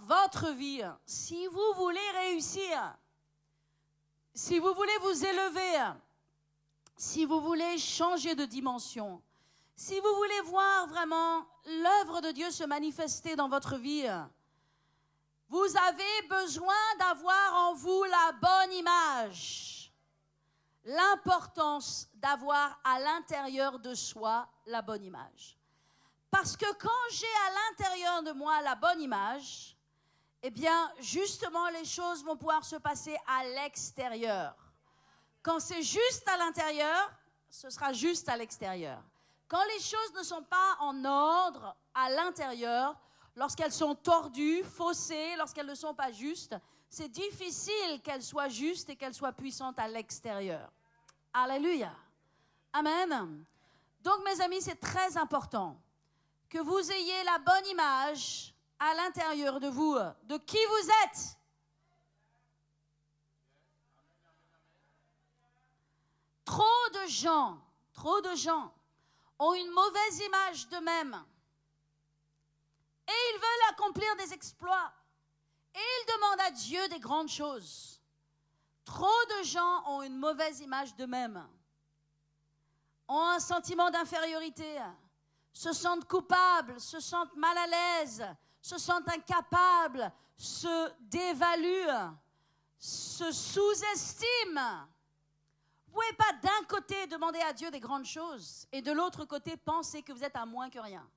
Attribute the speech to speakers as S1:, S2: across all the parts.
S1: votre vie, si vous voulez réussir, si vous voulez vous élever, si vous voulez changer de dimension, si vous voulez voir vraiment l'œuvre de Dieu se manifester dans votre vie, vous avez besoin d'avoir en vous la bonne image. L'importance d'avoir à l'intérieur de soi la bonne image. Parce que quand j'ai à l'intérieur de moi la bonne image, eh bien, justement, les choses vont pouvoir se passer à l'extérieur. Quand c'est juste à l'intérieur, ce sera juste à l'extérieur. Quand les choses ne sont pas en ordre à l'intérieur, lorsqu'elles sont tordues, faussées, lorsqu'elles ne sont pas justes, c'est difficile qu'elles soient justes et qu'elles soient puissantes à l'extérieur. Alléluia. Amen. Donc, mes amis, c'est très important que vous ayez la bonne image à l'intérieur de vous, de qui vous êtes. Trop de gens ont une mauvaise image d'eux-mêmes et ils veulent accomplir des exploits et ils demandent à Dieu des grandes choses. Trop de gens ont une mauvaise image d'eux-mêmes, ont un sentiment d'infériorité, se sentent coupables, se sentent mal à l'aise, se sentent incapables, se dévaluent, se sous-estiment. Vous ne pouvez pas d'un côté demander à Dieu des grandes choses et de l'autre côté penser que vous êtes à moins que rien.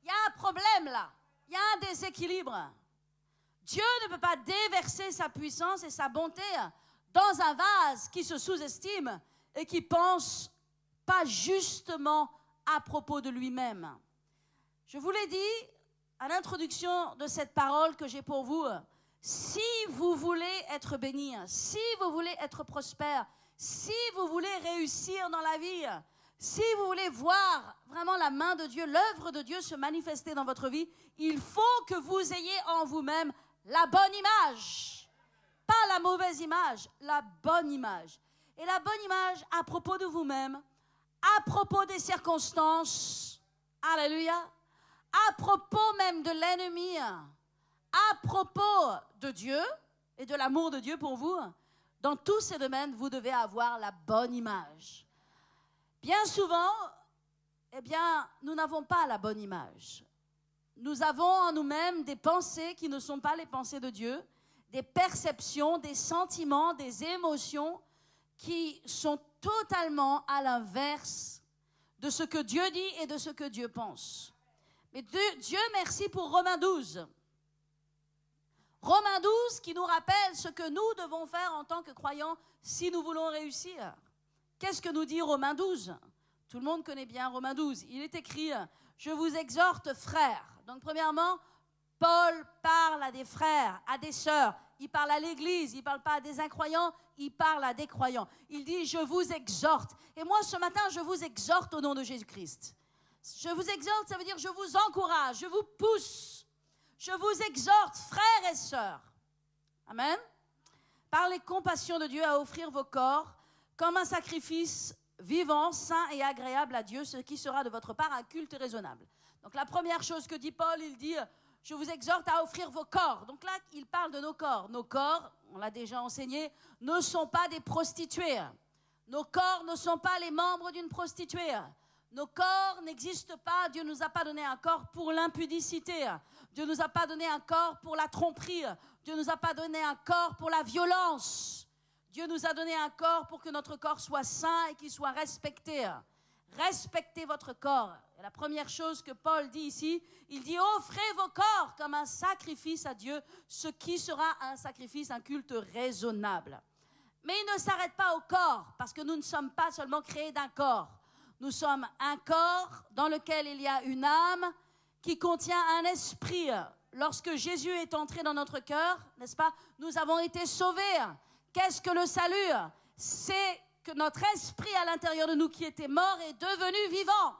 S1: Il y a un problème là, il y a un déséquilibre. Dieu ne peut pas déverser sa puissance et sa bonté dans un vase qui se sous-estime et qui pense pas justement à propos de lui-même. Je vous l'ai dit à l'introduction de cette parole que j'ai pour vous. Si vous voulez être béni, si vous voulez être prospère, si vous voulez réussir dans la vie, si vous voulez voir vraiment la main de Dieu, l'œuvre de Dieu se manifester dans votre vie, il faut que vous ayez en vous-même la bonne image. Pas la mauvaise image, la bonne image. Et la bonne image à propos de vous-même, à propos des circonstances, alléluia, à propos même de l'ennemi, à propos de Dieu et de l'amour de Dieu pour vous, dans tous ces domaines, vous devez avoir la bonne image. Bien souvent, eh bien, nous n'avons pas la bonne image. Nous avons en nous-mêmes des pensées qui ne sont pas les pensées de Dieu, des perceptions, des sentiments, des émotions qui sont totalement à l'inverse de ce que Dieu dit et de ce que Dieu pense. Mais Dieu merci pour Romains 12. Romains 12 qui nous rappelle ce que nous devons faire en tant que croyants si nous voulons réussir. Qu'est-ce que nous dit Romains 12? Tout le monde connaît bien Romains 12. Il est écrit « Je vous exhorte, frères ». Donc premièrement, Paul parle à des frères, à des sœurs. Il parle à l'église, il ne parle pas à des incroyants, il parle à des croyants. Il dit « Je vous exhorte ». Et moi, ce matin, je vous exhorte au nom de Jésus-Christ. Je vous exhorte, ça veut dire je vous encourage, je vous pousse. Je vous exhorte, frères et sœurs, amen, par les compassions de Dieu, à offrir vos corps comme un sacrifice vivant, saint et agréable à Dieu, ce qui sera de votre part un culte raisonnable. Donc la première chose que dit Paul, il dit, je vous exhorte à offrir vos corps. Donc là, il parle de nos corps. Nos corps, on l'a déjà enseigné, ne sont pas des prostituées. Nos corps ne sont pas les membres d'une prostituée. Nos corps n'existent pas. Dieu ne nous a pas donné un corps pour l'impudicité. Dieu ne nous a pas donné un corps pour la tromperie. Dieu ne nous a pas donné un corps pour la violence. Dieu nous a donné un corps pour que notre corps soit saint et qu'il soit respecté. Respectez votre corps. Et la première chose que Paul dit ici, il dit offrez vos corps comme un sacrifice à Dieu, ce qui sera un sacrifice, un culte raisonnable. Mais il ne s'arrête pas au corps, parce que nous ne sommes pas seulement créés d'un corps. Nous sommes un corps dans lequel il y a une âme qui contient un esprit. Lorsque Jésus est entré dans notre cœur, n'est-ce pas, nous avons été sauvés. Qu'est-ce que le salut? C'est que notre esprit à l'intérieur de nous qui était mort est devenu vivant.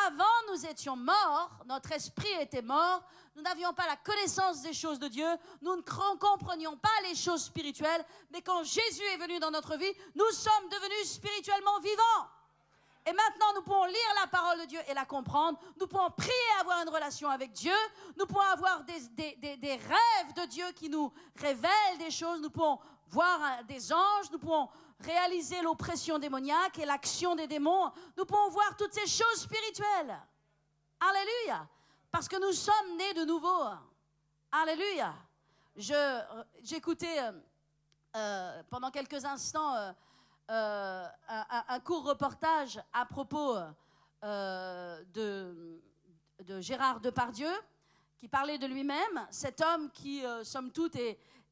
S1: Avant, nous étions morts, notre esprit était mort, nous n'avions pas la connaissance des choses de Dieu, nous ne comprenions pas les choses spirituelles, mais quand Jésus est venu dans notre vie, nous sommes devenus spirituellement vivants. Et maintenant, nous pouvons lire la parole de Dieu et la comprendre. Nous pouvons prier et avoir une relation avec Dieu. Nous pouvons avoir des rêves de Dieu qui nous révèlent des choses. Nous pouvons voir des anges. Nous pouvons réaliser l'oppression démoniaque et l'action des démons. Nous pouvons voir toutes ces choses spirituelles. Alléluia. Parce que nous sommes nés de nouveau. Alléluia. J'écoutais pendant quelques instants un court reportage à propos de Gérard Depardieu, qui parlait de lui-même, cet homme qui, somme toute,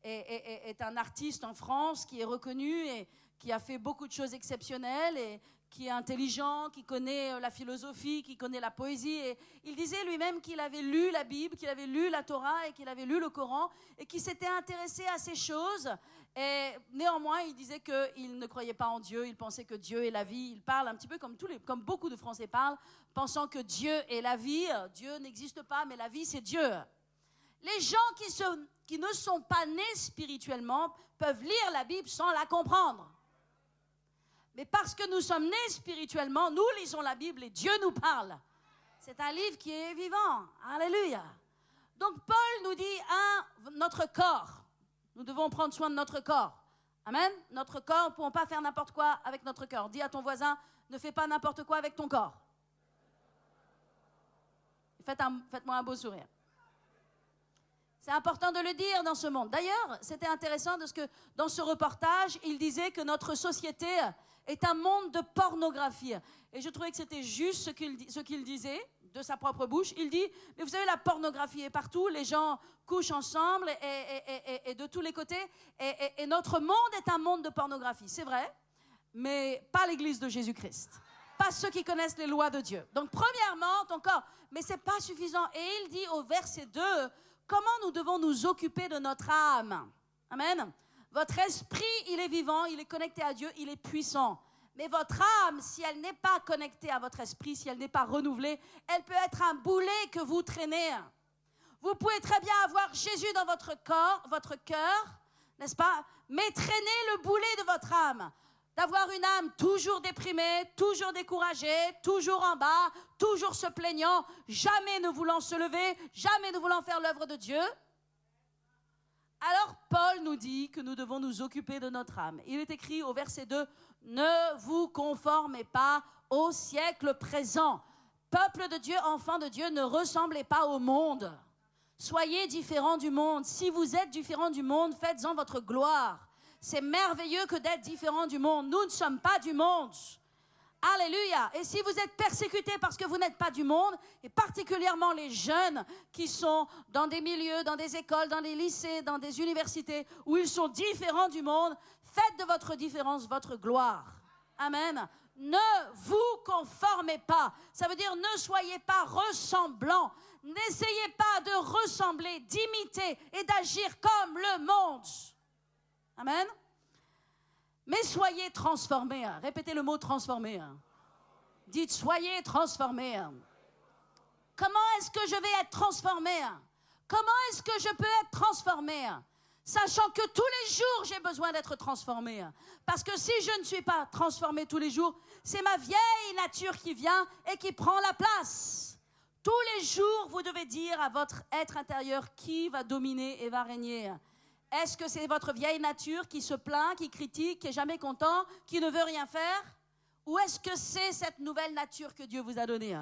S1: est un artiste en France, qui est reconnu et qui a fait beaucoup de choses exceptionnelles et qui est intelligent, qui connaît la philosophie, qui connaît la poésie. Et il disait lui-même qu'il avait lu la Bible, qu'il avait lu la Torah et qu'il avait lu le Coran et qu'il s'était intéressé à ces choses. Et néanmoins, il disait qu'il ne croyait pas en Dieu, il pensait que Dieu est la vie. Il parle un petit peu comme beaucoup de Français parlent, pensant que Dieu est la vie. Dieu n'existe pas, mais la vie, c'est Dieu. Les gens qui ne sont pas nés spirituellement peuvent lire la Bible sans la comprendre. Mais parce que nous sommes nés spirituellement, nous lisons la Bible et Dieu nous parle. C'est un livre qui est vivant. Alléluia. Donc Paul nous dit, notre corps. Nous devons prendre soin de notre corps. Amen. Notre corps, nous ne pouvons pas faire n'importe quoi avec notre corps. Dis à ton voisin, ne fais pas n'importe quoi avec ton corps. Faites-moi un beau sourire. C'est important de le dire dans ce monde. D'ailleurs, c'était intéressant parce que dans ce reportage, il disait que notre société est un monde de pornographie. Et je trouvais que c'était juste ce qu'il disait de sa propre bouche. Il dit, mais vous savez, la pornographie est partout, les gens couchent ensemble et de tous les côtés. Et notre monde est un monde de pornographie, c'est vrai, mais pas l'Église de Jésus-Christ. Pas ceux qui connaissent les lois de Dieu. Donc, premièrement, ton corps. Mais ce n'est pas suffisant. Et il dit au verset 2, comment nous devons nous occuper de notre âme. Amen. Votre esprit, il est vivant, il est connecté à Dieu, il est puissant. Mais votre âme, si elle n'est pas connectée à votre esprit, si elle n'est pas renouvelée, elle peut être un boulet que vous traînez. Vous pouvez très bien avoir Jésus dans votre corps, votre cœur, n'est-ce pas? Mais traîner le boulet de votre âme. D'avoir une âme toujours déprimée, toujours découragée, toujours en bas, toujours se plaignant, jamais ne voulant se lever, jamais ne voulant faire l'œuvre de Dieu. Alors Paul nous dit que nous devons nous occuper de notre âme. Il est écrit au verset 2, « Ne vous conformez pas au siècle présent. Peuple de Dieu, enfants de Dieu, ne ressemblez pas au monde. Soyez différents du monde. Si vous êtes différents du monde, faites-en votre gloire. C'est merveilleux que d'être différents du monde. Nous ne sommes pas du monde. » Alléluia. Et si vous êtes persécutés parce que vous n'êtes pas du monde, et particulièrement les jeunes qui sont dans des milieux, dans des écoles, dans des lycées, dans des universités, où ils sont différents du monde, faites de votre différence votre gloire. Amen. Ne vous conformez pas. Ça veut dire ne soyez pas ressemblants. N'essayez pas de ressembler, d'imiter et d'agir comme le monde. Amen. Mais soyez transformés. Répétez le mot transformés. Dites soyez transformés. Comment est-ce que je vais être transformé? Comment est-ce que je peux être transformé? Sachant que tous les jours, j'ai besoin d'être transformé. Parce que si je ne suis pas transformé tous les jours, c'est ma vieille nature qui vient et qui prend la place. Tous les jours, vous devez dire à votre être intérieur qui va dominer et va régner. Est-ce que c'est votre vieille nature qui se plaint, qui critique, qui n'est jamais content, qui ne veut rien faire? Ou est-ce que c'est cette nouvelle nature que Dieu vous a donnée?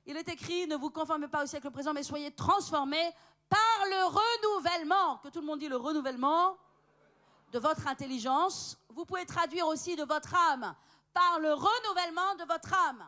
S1: Il est écrit, ne vous conformez pas au siècle présent, mais soyez transformés par le renouvellement. Que tout le monde dit le renouvellement de votre intelligence. Vous pouvez traduire aussi de votre âme, par le renouvellement de votre âme.